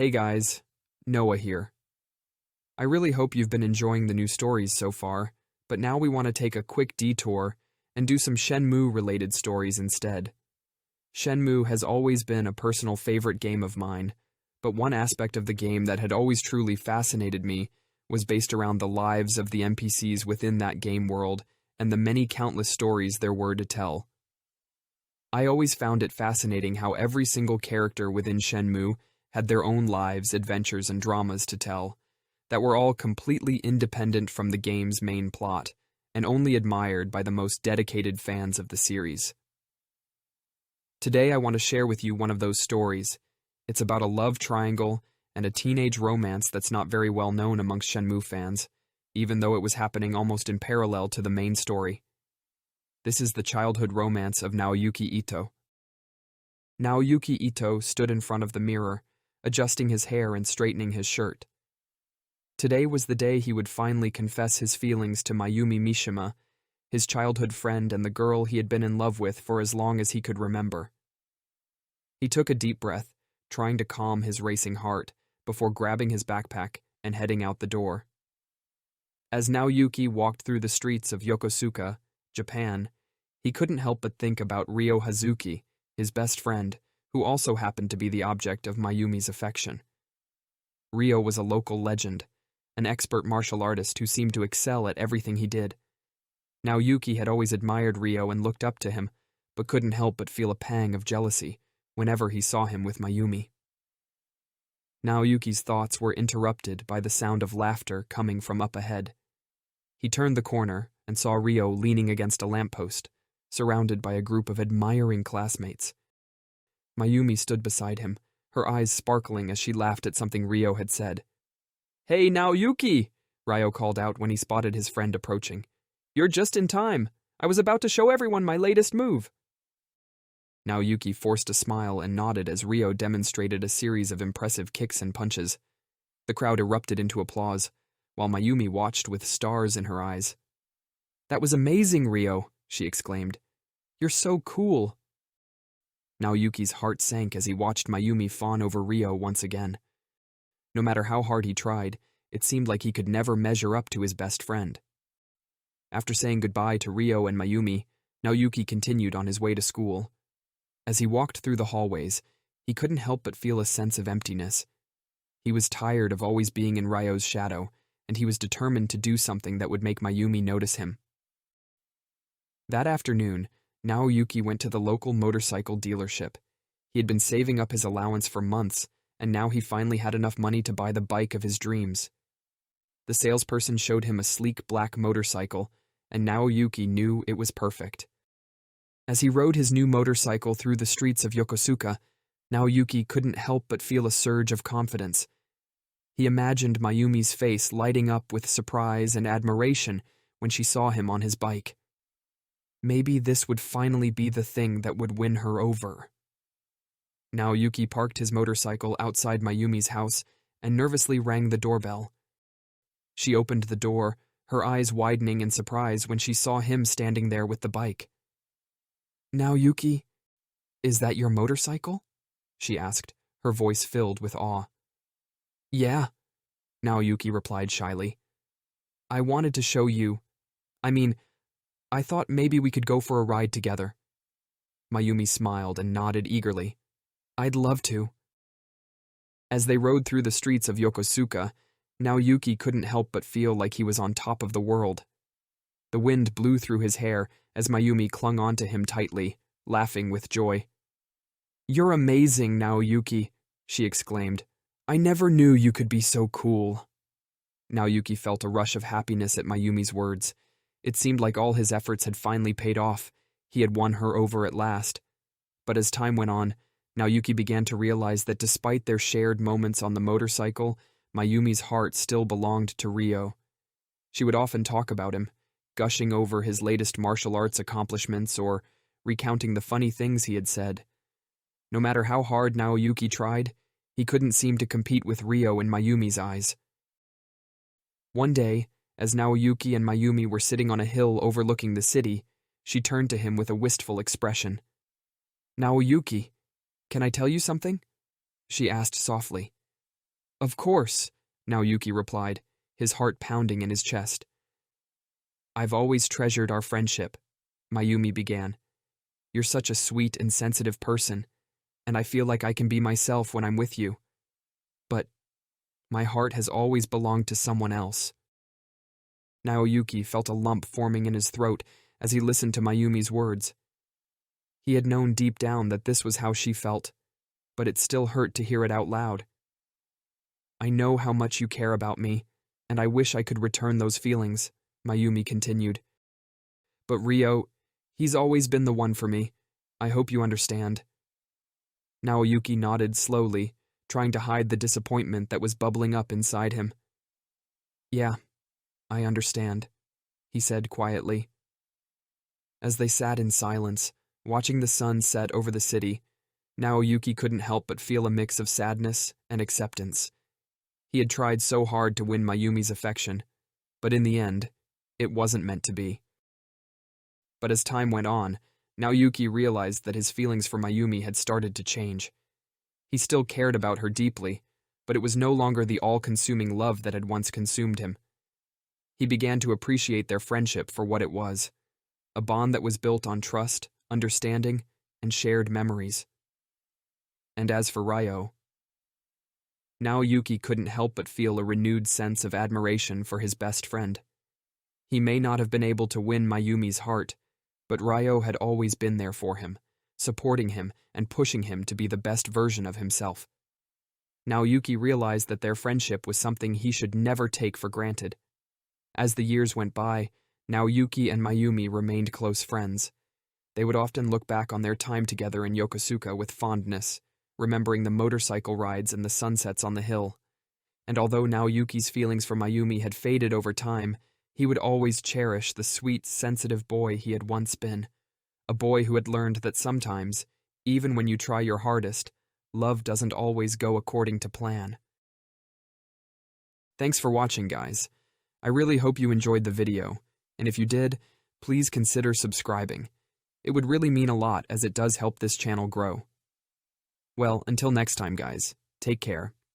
Hey guys, Noah here. I really hope you've been enjoying the new stories so far, but now we want to take a quick detour and do some Shenmue-related stories instead. Shenmue has always been a personal favorite game of mine, but one aspect of the game that had always truly fascinated me was based around the lives of the NPCs within that game world and the many countless stories there were to tell. I always found it fascinating how every single character within Shenmue had their own lives, adventures, and dramas to tell, that were all completely independent from the game's main plot, and only admired by the most dedicated fans of the series. Today I want to share with you one of those stories. It's about a love triangle and a teenage romance that's not very well known amongst Shenmue fans, even though it was happening almost in parallel to the main story. This is the childhood romance of Naoyuki Ito. Naoyuki Ito stood in front of the mirror, adjusting his hair and straightening his shirt. Today was the day he would finally confess his feelings to Mayumi Mishima, his childhood friend and the girl he had been in love with for as long as he could remember. He took a deep breath, trying to calm his racing heart, before grabbing his backpack and heading out the door. As Naoyuki walked through the streets of Yokosuka, Japan, he couldn't help but think about Ryo Hazuki, his best friend, who also happened to be the object of Mayumi's affection. Ryo was a local legend, an expert martial artist who seemed to excel at everything he did. Naoyuki had always admired Ryo and looked up to him, but couldn't help but feel a pang of jealousy whenever he saw him with Mayumi. Naoyuki's thoughts were interrupted by the sound of laughter coming from up ahead. He turned the corner and saw Ryo leaning against a lamppost, surrounded by a group of admiring classmates. Mayumi stood beside him, her eyes sparkling as she laughed at something Ryo had said. "Hey, Naoyuki!" Ryo called out when he spotted his friend approaching. "You're just in time. I was about to show everyone my latest move." Naoyuki forced a smile and nodded as Ryo demonstrated a series of impressive kicks and punches. The crowd erupted into applause, while Mayumi watched with stars in her eyes. "That was amazing, Ryo," she exclaimed. "You're so cool." Naoyuki's heart sank as he watched Mayumi fawn over Ryo once again. No matter how hard he tried, it seemed like he could never measure up to his best friend. After saying goodbye to Ryo and Mayumi, Naoyuki continued on his way to school. As he walked through the hallways, he couldn't help but feel a sense of emptiness. He was tired of always being in Ryo's shadow, and he was determined to do something that would make Mayumi notice him. That afternoon, Naoyuki went to the local motorcycle dealership. He had been saving up his allowance for months, and now he finally had enough money to buy the bike of his dreams. The salesperson showed him a sleek black motorcycle, and Naoyuki knew it was perfect. As he rode his new motorcycle through the streets of Yokosuka, Naoyuki couldn't help but feel a surge of confidence. He imagined Mayumi's face lighting up with surprise and admiration when she saw him on his bike. Maybe this would finally be the thing that would win her over. Naoyuki parked his motorcycle outside Mayumi's house and nervously rang the doorbell. She opened the door, her eyes widening in surprise when she saw him standing there with the bike. "Naoyuki, is that your motorcycle?" she asked, her voice filled with awe. "Yeah," Naoyuki replied shyly. "I wanted to show you. I thought maybe we could go for a ride together." Mayumi smiled and nodded eagerly. "I'd love to." As they rode through the streets of Yokosuka, Naoyuki couldn't help but feel like he was on top of the world. The wind blew through his hair as Mayumi clung onto him tightly, laughing with joy. "You're amazing, Naoyuki," she exclaimed. "I never knew you could be so cool." Naoyuki felt a rush of happiness at Mayumi's words. It seemed like all his efforts had finally paid off. He had won her over at last. But as time went on, Naoyuki began to realize that despite their shared moments on the motorcycle, Mayumi's heart still belonged to Ryo. She would often talk about him, gushing over his latest martial arts accomplishments or recounting the funny things he had said. No matter how hard Naoyuki tried, he couldn't seem to compete with Ryo in Mayumi's eyes. One day, as Naoyuki and Mayumi were sitting on a hill overlooking the city, she turned to him with a wistful expression. "Naoyuki, can I tell you something?" she asked softly. Of course, Naoyuki replied, his heart pounding in his chest. I've always treasured our friendship, Mayumi began. You're such a sweet and sensitive person, and I feel like I can be myself when I'm with you. But my heart has always belonged to someone else. Naoyuki felt a lump forming in his throat as he listened to Mayumi's words. He had known deep down that this was how she felt, but it still hurt to hear it out loud. I know how much you care about me, and I wish I could return those feelings, Mayumi continued. But Ryo, he's always been the one for me. I hope you understand. Naoyuki nodded slowly, trying to hide the disappointment that was bubbling up inside him. Yeah, I understand, he said quietly. As they sat in silence, watching the sun set over the city, Naoyuki couldn't help but feel a mix of sadness and acceptance. He had tried so hard to win Mayumi's affection, but in the end, it wasn't meant to be. But as time went on, Naoyuki realized that his feelings for Mayumi had started to change. He still cared about her deeply, but it was no longer the all-consuming love that had once consumed him. He began to appreciate their friendship for what it was, a bond that was built on trust, understanding, and shared memories. And as for Ryo, Naoyuki couldn't help but feel a renewed sense of admiration for his best friend. He may not have been able to win Mayumi's heart, but Ryo had always been there for him, supporting him and pushing him to be the best version of himself. Naoyuki realized that their friendship was something he should never take for granted. As the years went by, Naoyuki and Mayumi remained close friends. They would often look back on their time together in Yokosuka with fondness, remembering the motorcycle rides and the sunsets on the hill. And although Naoyuki's feelings for Mayumi had faded over time, he would always cherish the sweet, sensitive boy he had once been, a boy who had learned that sometimes, even when you try your hardest, love doesn't always go according to plan. Thanks for watching, guys. I really hope you enjoyed the video, and if you did, please consider subscribing. It would really mean a lot as it does help this channel grow. Well, until next time, guys, take care.